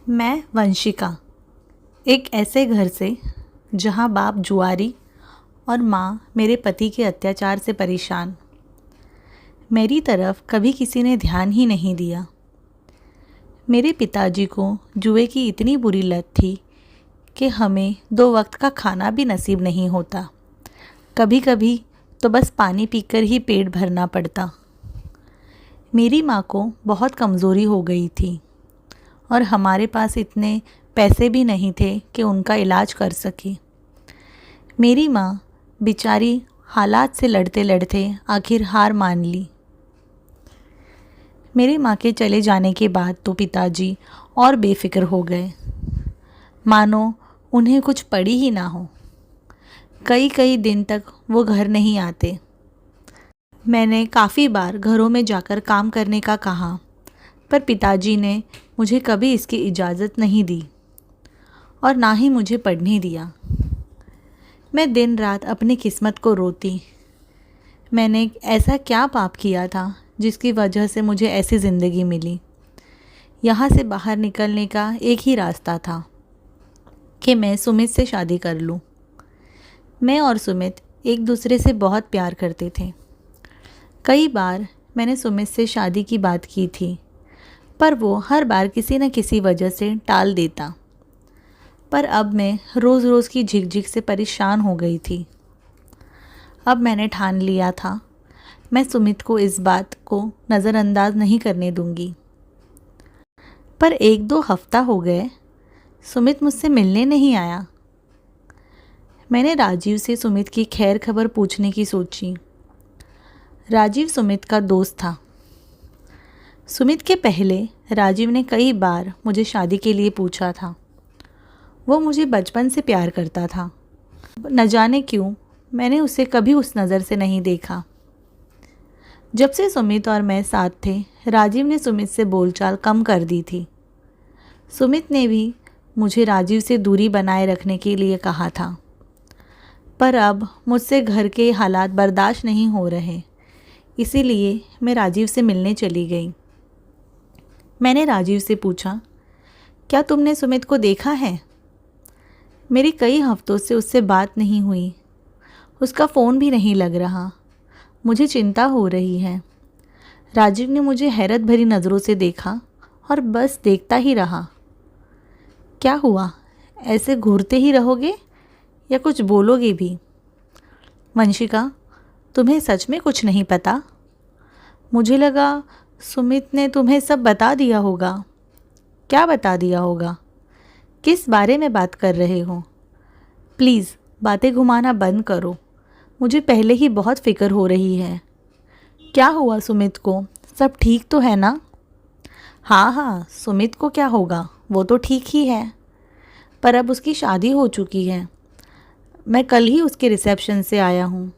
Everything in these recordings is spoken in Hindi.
मैं वंशिका, एक ऐसे घर से जहाँ बाप जुआरी और माँ मेरे पति के अत्याचार से परेशान। मेरी तरफ कभी किसी ने ध्यान ही नहीं दिया। मेरे पिताजी को जुए की इतनी बुरी लत थी कि हमें 2 वक्त का खाना भी नसीब नहीं होता। कभी कभी तो बस पानी पीकर ही पेट भरना पड़ता। मेरी माँ को बहुत कमज़ोरी हो गई थी और हमारे पास इतने पैसे भी नहीं थे कि उनका इलाज कर सके। मेरी माँ बेचारी हालात से लड़ते लड़ते आखिर हार मान ली। मेरी माँ के चले जाने के बाद तो पिताजी और बेफिक्र हो गए, मानो उन्हें कुछ पड़ी ही ना हो। कई कई दिन तक वो घर नहीं आते। मैंने काफ़ी बार घरों में जाकर काम करने का कहा, पर पिताजी ने मुझे कभी इसकी इजाज़त नहीं दी और ना ही मुझे पढ़ने दिया। मैं दिन रात अपनी किस्मत को रोती। मैंने ऐसा क्या पाप किया था जिसकी वजह से मुझे ऐसी ज़िंदगी मिली। यहाँ से बाहर निकलने का एक ही रास्ता था कि मैं सुमित से शादी कर लूँ। मैं और सुमित एक दूसरे से बहुत प्यार करते थे। कई बार मैंने सुमित से शादी की बात की थी, पर वो हर बार किसी न किसी वजह से टाल देता। पर अब मैं रोज़ रोज़ की झिकझिक से परेशान हो गई थी। अब मैंने ठान लिया था, मैं सुमित को इस बात को नज़रअंदाज नहीं करने दूंगी। पर 1-2 हफ्ता हो गए, सुमित मुझसे मिलने नहीं आया। मैंने राजीव से सुमित की खैर खबर पूछने की सोची। राजीव सुमित का दोस्त था। सुमित के पहले राजीव ने कई बार मुझे शादी के लिए पूछा था। वो मुझे बचपन से प्यार करता था। न जाने क्यों मैंने उसे कभी उस नज़र से नहीं देखा। जब से सुमित और मैं साथ थे, राजीव ने सुमित से बोलचाल कम कर दी थी। सुमित ने भी मुझे राजीव से दूरी बनाए रखने के लिए कहा था, पर अब मुझसे घर के हालात बर्दाश्त नहीं हो रहे, इसीलिए मैं राजीव से मिलने चली गई। मैंने राजीव से पूछा, क्या तुमने सुमित को देखा है? मेरी कई हफ्तों से उससे बात नहीं हुई। उसका फ़ोन भी नहीं लग रहा। मुझे चिंता हो रही है। राजीव ने मुझे हैरत भरी नज़रों से देखा और बस देखता ही रहा। क्या हुआ? ऐसे घूरते ही रहोगे या कुछ बोलोगे भी? वंशिका, तुम्हें सच में कुछ नहीं पता? मुझे लगा सुमित ने तुम्हें सब बता दिया होगा। क्या बता दिया होगा? किस बारे में बात कर रहे हो? प्लीज़ बातें घुमाना बंद करो। मुझे पहले ही बहुत फ़िक्र हो रही है। क्या हुआ सुमित को? सब ठीक तो है ना? हाँ हाँ, सुमित को क्या होगा, वो तो ठीक ही है। पर अब उसकी शादी हो चुकी है। मैं कल ही उसके रिसेप्शन से आया हूँ।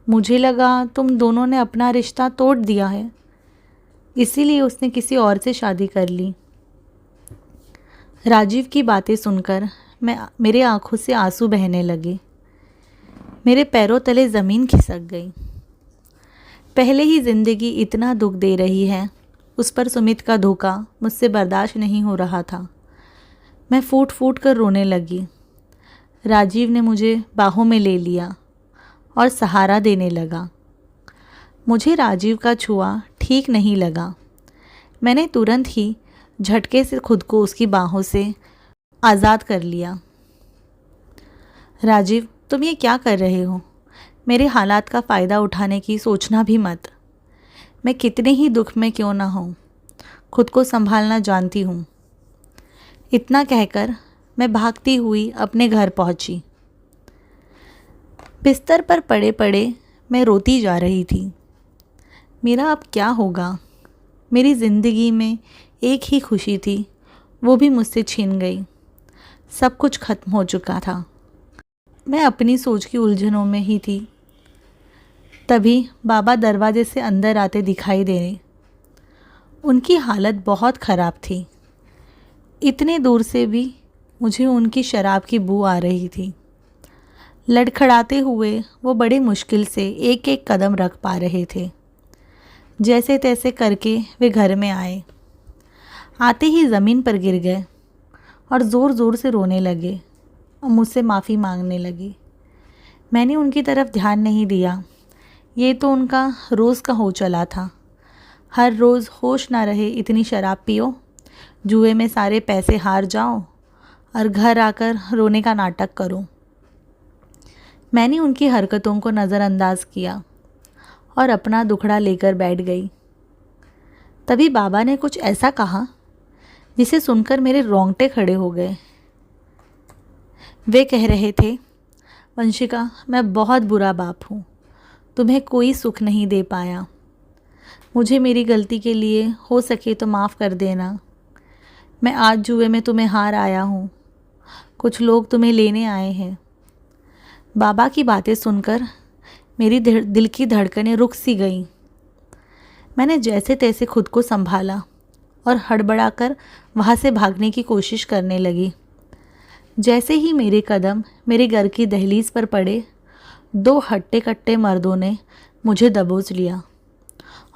मुझे लगा तुम दोनों ने अपना रिश्ता तोड़ दिया है, इसीलिए उसने किसी और से शादी कर ली। राजीव की बातें सुनकर मेरे आंखों से आंसू बहने लगे। मेरे पैरों तले ज़मीन खिसक गई। पहले ही ज़िंदगी इतना दुख दे रही है, उस पर सुमित का धोखा मुझसे बर्दाश्त नहीं हो रहा था। मैं फूट फूट कर रोने लगी। राजीव ने मुझे बाहों में ले लिया और सहारा देने लगा। मुझे राजीव का छुआ ठीक नहीं लगा। मैंने तुरंत ही झटके से खुद को उसकी बाहों से आज़ाद कर लिया। राजीव, तुम ये क्या कर रहे हो? मेरे हालात का फ़ायदा उठाने की सोचना भी मत। मैं कितने ही दुख में क्यों ना हूँ, खुद को संभालना जानती हूँ। इतना कहकर मैं भागती हुई अपने घर पहुँची। बिस्तर पर पड़े पड़े मैं रोती जा रही थी। मेरा अब क्या होगा? मेरी ज़िंदगी में एक ही खुशी थी, वो भी मुझसे छीन गई। सब कुछ खत्म हो चुका था। मैं अपनी सोच की उलझनों में ही थी। तभी बाबा दरवाजे से अंदर आते दिखाई दे रहे। उनकी हालत बहुत ख़राब थी। इतने दूर से भी मुझे उनकी शराब की बू आ रही थी। लड़खड़ाते हुए वो बड़े मुश्किल से एक एक कदम रख पा रहे थे। जैसे तैसे करके वे घर में आए। आते ही ज़मीन पर गिर गए और ज़ोर ज़ोर से रोने लगे और मुझसे माफ़ी मांगने लगी। मैंने उनकी तरफ ध्यान नहीं दिया। ये तो उनका रोज़ का हो चला था। हर रोज़ होश ना रहे इतनी शराब पियो, जुए में सारे पैसे हार जाओ और घर आकर रोने का नाटक करो। मैंने उनकी हरकतों को नज़रअंदाज किया और अपना दुखड़ा लेकर बैठ गई। तभी बाबा ने कुछ ऐसा कहा जिसे सुनकर मेरे रोंगटे खड़े हो गए। वे कह रहे थे, वंशिका, मैं बहुत बुरा बाप हूँ, तुम्हें कोई सुख नहीं दे पाया। मुझे मेरी गलती के लिए हो सके तो माफ़ कर देना। मैं आज जुए में तुम्हें हार आया हूँ। कुछ लोग तुम्हें लेने आए हैं। बाबा की बातें सुनकर मेरी दिल की धड़कनें रुक सी गईं। मैंने जैसे तैसे खुद को संभाला और हड़बड़ाकर वहाँ से भागने की कोशिश करने लगी। जैसे ही मेरे कदम मेरे घर की दहलीज पर पड़े, 2 हट्टे कट्टे मर्दों ने मुझे दबोच लिया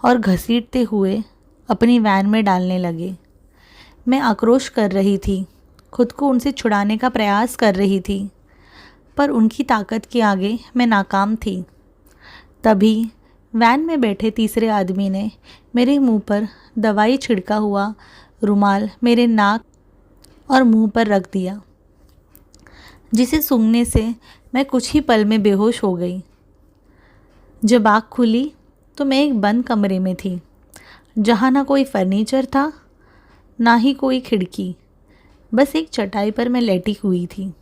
और घसीटते हुए अपनी वैन में डालने लगे। मैं आक्रोश कर रही थी, खुद को उनसे छुड़ाने का प्रयास कर रही थी, पर उनकी ताकत के आगे मैं नाकाम थी। तभी वैन में बैठे तीसरे आदमी ने मेरे मुंह पर दवाई छिड़का हुआ रुमाल मेरे नाक और मुंह पर रख दिया, जिसे सूंघने से मैं कुछ ही पल में बेहोश हो गई। जब आँख खुली तो मैं एक बंद कमरे में थी, जहाँ ना कोई फर्नीचर था ना ही कोई खिड़की, बस एक चटाई पर मैं लेटी हुई थी।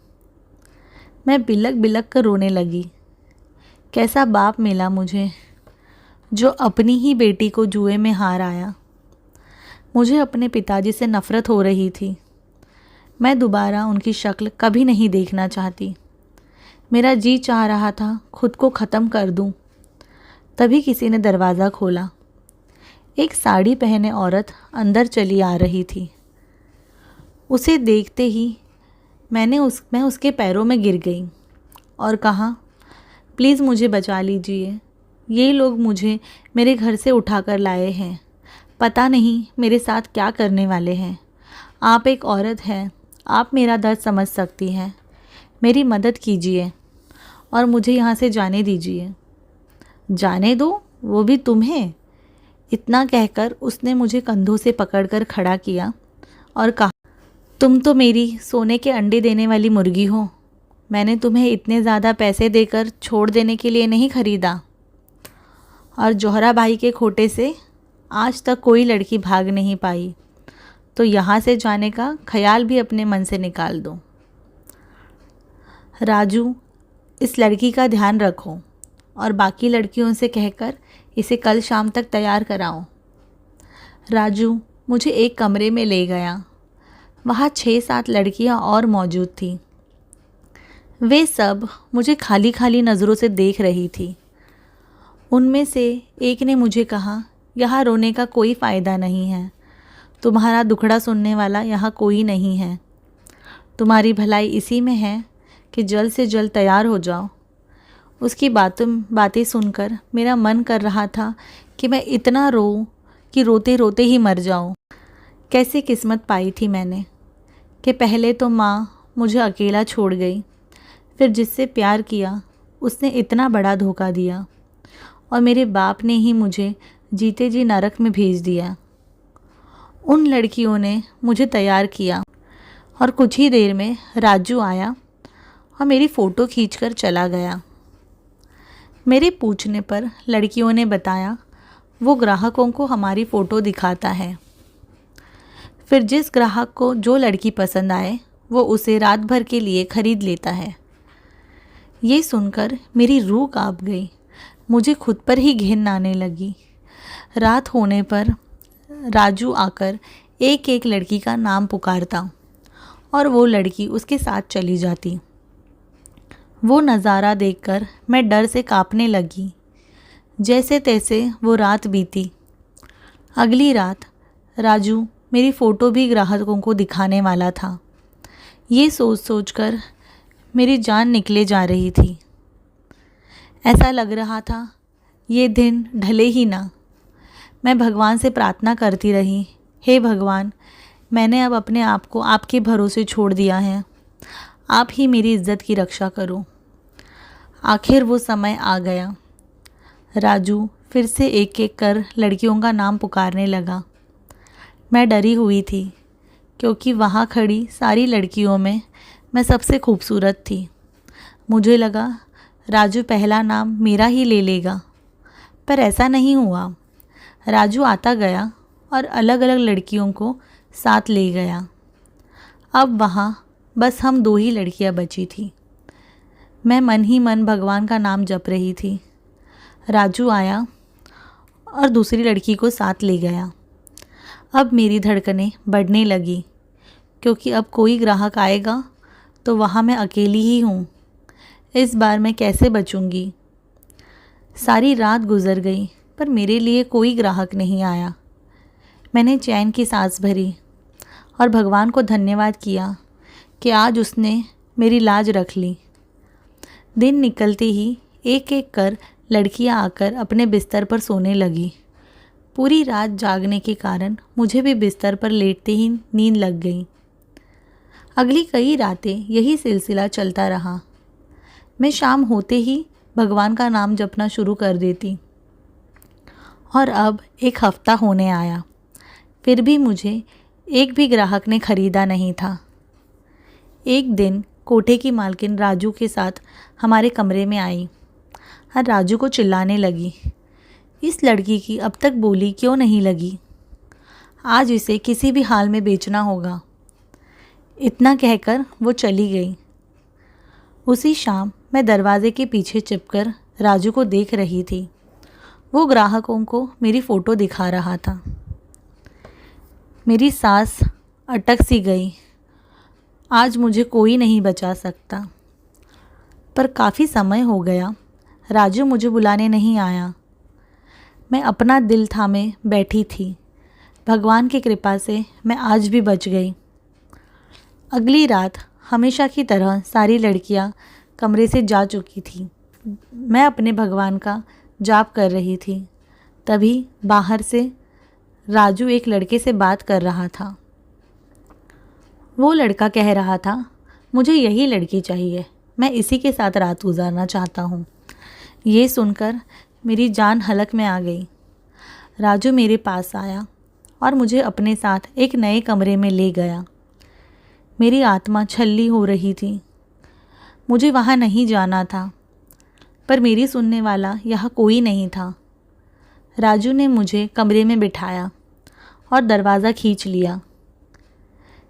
मैं बिलक बिलक कर रोने लगी। कैसा बाप मिला मुझे जो अपनी ही बेटी को जुए में हार आया। मुझे अपने पिताजी से नफ़रत हो रही थी। मैं दोबारा उनकी शक्ल कभी नहीं देखना चाहती। मेरा जी चाह रहा था खुद को ख़त्म कर दूं। तभी किसी ने दरवाज़ा खोला। एक साड़ी पहने औरत अंदर चली आ रही थी। उसे देखते ही मैं उसके पैरों में गिर गई और कहा, प्लीज़ मुझे बचा लीजिए। ये लोग मुझे मेरे घर से उठाकर लाए हैं। पता नहीं मेरे साथ क्या करने वाले हैं। आप एक औरत हैं, आप मेरा दर्द समझ सकती हैं। मेरी मदद कीजिए और मुझे यहाँ से जाने दीजिए। जाने दो, वो भी तुम्हें? इतना कहकर उसने मुझे कंधों से पकड़कर खड़ा किया और कहा, तुम तो मेरी सोने के अंडे देने वाली मुर्गी हो। मैंने तुम्हें इतने ज़्यादा पैसे देकर छोड़ देने के लिए नहीं खरीदा। और जौहरा भाई के खोटे से आज तक कोई लड़की भाग नहीं पाई, तो यहाँ से जाने का ख्याल भी अपने मन से निकाल दो। राजू, इस लड़की का ध्यान रखो और बाकी लड़कियों से कहकर इसे कल शाम तक तैयार कराओ। राजू मुझे एक कमरे में ले गया। वहाँ 6-7 लड़कियाँ और मौजूद थीं। वे सब मुझे खाली खाली नज़रों से देख रही थी। उनमें से एक ने मुझे कहा, यहाँ रोने का कोई फ़ायदा नहीं है। तुम्हारा दुखड़ा सुनने वाला यहाँ कोई नहीं है। तुम्हारी भलाई इसी में है कि जल्द से जल्द तैयार हो जाओ। उसकी बातें सुनकर मेरा मन कर रहा था कि मैं इतना रोऊं कि रोते रोते ही मर जाऊं। कैसी किस्मत पाई थी मैंने कि पहले तो माँ मुझे अकेला छोड़ गई, फिर जिससे प्यार किया उसने इतना बड़ा धोखा दिया और मेरे बाप ने ही मुझे जीते जी नरक में भेज दिया। उन लड़कियों ने मुझे तैयार किया और कुछ ही देर में राजू आया और मेरी फ़ोटो खींचकर चला गया। मेरे पूछने पर लड़कियों ने बताया वो ग्राहकों को हमारी फ़ोटो दिखाता है, फिर जिस ग्राहक को जो लड़की पसंद आए वो उसे रात भर के लिए ख़रीद लेता है। ये सुनकर मेरी रूह काँप गई। मुझे खुद पर ही घिन आने लगी। रात होने पर राजू आकर एक एक लड़की का नाम पुकारता और वो लड़की उसके साथ चली जाती। वो नज़ारा देखकर मैं डर से काँपने लगी। जैसे तैसे वो रात बीती। अगली रात राजू मेरी फ़ोटो भी ग्राहकों को दिखाने वाला था। ये सोचकर मेरी जान निकले जा रही थी। ऐसा लग रहा था ये दिन ढले ही ना। मैं भगवान से प्रार्थना करती रही, हे भगवान, मैंने अब अपने आप को आपके भरोसे छोड़ दिया है। आप ही मेरी इज्जत की रक्षा करो। आखिर वो समय आ गया। राजू फिर से एक एक कर लड़कियों का नाम पुकारने लगा। मैं डरी हुई थी, क्योंकि वहाँ खड़ी सारी लड़कियों में मैं सबसे खूबसूरत थी। मुझे लगा राजू पहला नाम मेरा ही ले लेगा, पर ऐसा नहीं हुआ। राजू आता गया और अलग अलग लड़कियों को साथ ले गया। अब वहाँ बस हम 2 ही लड़कियाँ बची थी। मैं मन ही मन भगवान का नाम जप रही थी। राजू आया और दूसरी लड़की को साथ ले गया। अब मेरी धड़कनें बढ़ने लगी, क्योंकि अब कोई ग्राहक आएगा तो वहाँ मैं अकेली ही हूँ। इस बार मैं कैसे बचूँगी? सारी रात गुजर गई, पर मेरे लिए कोई ग्राहक नहीं आया। मैंने चैन की सांस भरी और भगवान को धन्यवाद किया कि आज उसने मेरी लाज रख ली। दिन निकलते ही एक एक कर लड़कियां आकर अपने बिस्तर पर सोने लगी। पूरी रात जागने के कारण मुझे भी बिस्तर पर लेटते ही नींद लग गई। अगली कई रातें यही सिलसिला चलता रहा। मैं शाम होते ही भगवान का नाम जपना शुरू कर देती, और अब 1 हफ्ता होने आया, फिर भी मुझे एक भी ग्राहक ने खरीदा नहीं था। एक दिन कोठे की मालकिन राजू के साथ हमारे कमरे में आई और राजू को चिल्लाने लगी, इस लड़की की अब तक बोली क्यों नहीं लगी? आज इसे किसी भी हाल में बेचना होगा। इतना कहकर वो चली गई। उसी शाम मैं दरवाजे के पीछे छिपकर राजू को देख रही थी। वो ग्राहकों को मेरी फ़ोटो दिखा रहा था। मेरी सांस अटक सी गई। आज मुझे कोई नहीं बचा सकता। पर काफ़ी समय हो गया, राजू मुझे बुलाने नहीं आया। मैं अपना दिल थामे बैठी थी। भगवान की कृपा से मैं आज भी बच गई। अगली रात हमेशा की तरह सारी लड़कियां कमरे से जा चुकी थी। मैं अपने भगवान का जाप कर रही थी। तभी बाहर से राजू एक लड़के से बात कर रहा था। वो लड़का कह रहा था, मुझे यही लड़की चाहिए, मैं इसी के साथ रात गुजारना चाहता हूँ। ये सुनकर मेरी जान हलक में आ गई। राजू मेरे पास आया और मुझे अपने साथ एक नए कमरे में ले गया। मेरी आत्मा छल्ली हो रही थी। मुझे वहाँ नहीं जाना था, पर मेरी सुनने वाला यहाँ कोई नहीं था। राजू ने मुझे कमरे में बिठाया और दरवाज़ा खींच लिया।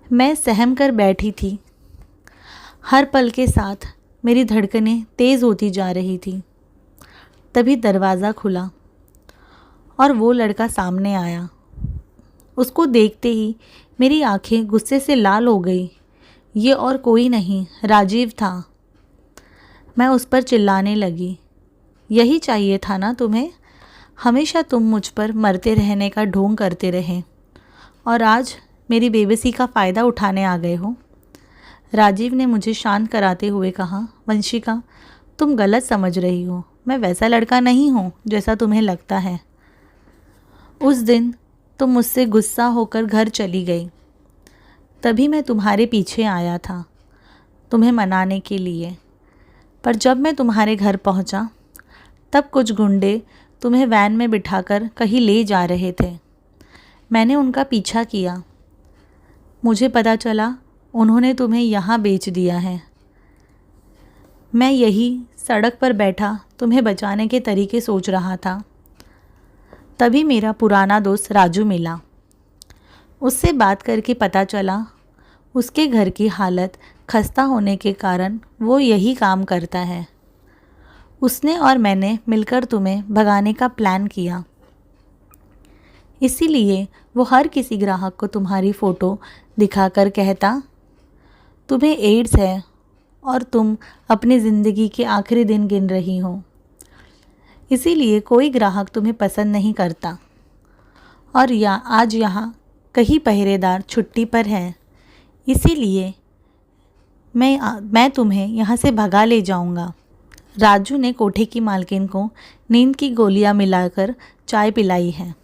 मैं सहम कर बैठी थी। हर पल के साथ मेरी धड़कनें तेज़ होती जा रही थी। तभी दरवाज़ा खुला और वो लड़का सामने आया। उसको देखते ही मेरी आंखें गुस्से से लाल हो गई। ये और कोई नहीं, राजीव था। मैं उस पर चिल्लाने लगी, यही चाहिए था ना तुम्हें? हमेशा तुम मुझ पर मरते रहने का ढोंग करते रहे और आज मेरी बेबसी का फ़ायदा उठाने आ गए हो। राजीव ने मुझे शांत कराते हुए कहा, वंशिका, तुम गलत समझ रही हो। मैं वैसा लड़का नहीं हूँ जैसा तुम्हें लगता है। उस दिन तुम मुझसे गुस्सा होकर घर चली गई। तभी मैं तुम्हारे पीछे आया था, तुम्हें मनाने के लिए। पर जब मैं तुम्हारे घर पहुँचा, तब कुछ गुंडे तुम्हें वैन में बिठाकर कहीं ले जा रहे थे। मैंने उनका पीछा किया। मुझे पता चला उन्होंने तुम्हें यहाँ बेच दिया है। मैं यही सड़क पर बैठा तुम्हें बचाने के तरीके सोच रहा था। तभी मेरा पुराना दोस्त राजू मिला। उससे बात करके पता चला उसके घर की हालत खस्ता होने के कारण वो यही काम करता है। उसने और मैंने मिलकर तुम्हें भगाने का प्लान किया। इसीलिए वो हर किसी ग्राहक को तुम्हारी फ़ोटो दिखाकर कहता, तुम्हें एड्स है और तुम अपनी ज़िंदगी के आखिरी दिन गिन रही हो। इसीलिए कोई ग्राहक तुम्हें पसंद नहीं करता। और आज यहाँ कई पहरेदार छुट्टी पर हैं, इसीलिए मैं तुम्हें यहाँ से भगा ले जाऊँगा। राजू ने कोठे की मालकिन को नींद की गोलियाँ मिलाकर चाय पिलाई है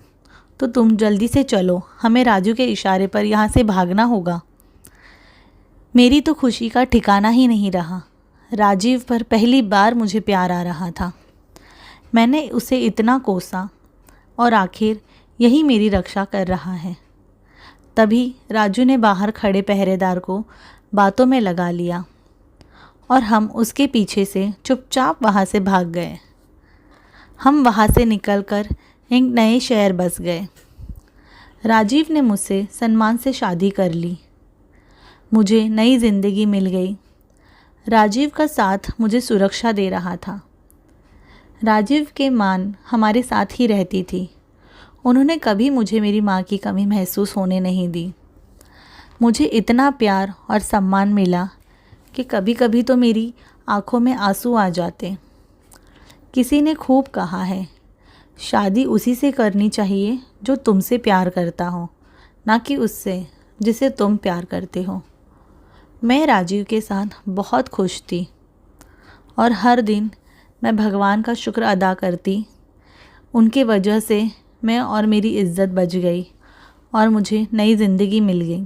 तो तुम जल्दी से चलो, हमें राजू के इशारे पर यहाँ से भागना होगा। मेरी तो खुशी का ठिकाना ही नहीं रहा। राजीव पर पहली बार मुझे प्यार आ रहा था। मैंने उसे इतना कोसा और आखिर यही मेरी रक्षा कर रहा है। तभी राजू ने बाहर खड़े पहरेदार को बातों में लगा लिया और हम उसके पीछे से चुपचाप वहाँ से भाग गए। हम वहाँ से निकलकर एक नए शहर बस गए। राजीव ने मुझसे सम्मान से शादी कर ली। मुझे नई ज़िंदगी मिल गई। राजीव का साथ मुझे सुरक्षा दे रहा था। राजीव के माँ हमारे साथ ही रहती थी। उन्होंने कभी मुझे मेरी माँ की कमी महसूस होने नहीं दी। मुझे इतना प्यार और सम्मान मिला कि कभी कभी तो मेरी आँखों में आंसू आ जाते। किसी ने खूब कहा है, शादी उसी से करनी चाहिए जो तुमसे प्यार करता हो, ना कि उससे जिसे तुम प्यार करते हो। मैं राजीव के साथ बहुत खुश थी और हर दिन मैं भगवान का शुक्र अदा करती। उनके वजह से मैं और मेरी इज़्ज़त बच गई और मुझे नई ज़िंदगी मिल गई।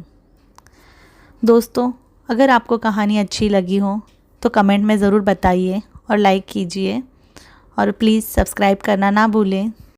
दोस्तों, अगर आपको कहानी अच्छी लगी हो तो कमेंट में ज़रूर बताइए और लाइक कीजिए और प्लीज़ सब्सक्राइब करना ना भूलें।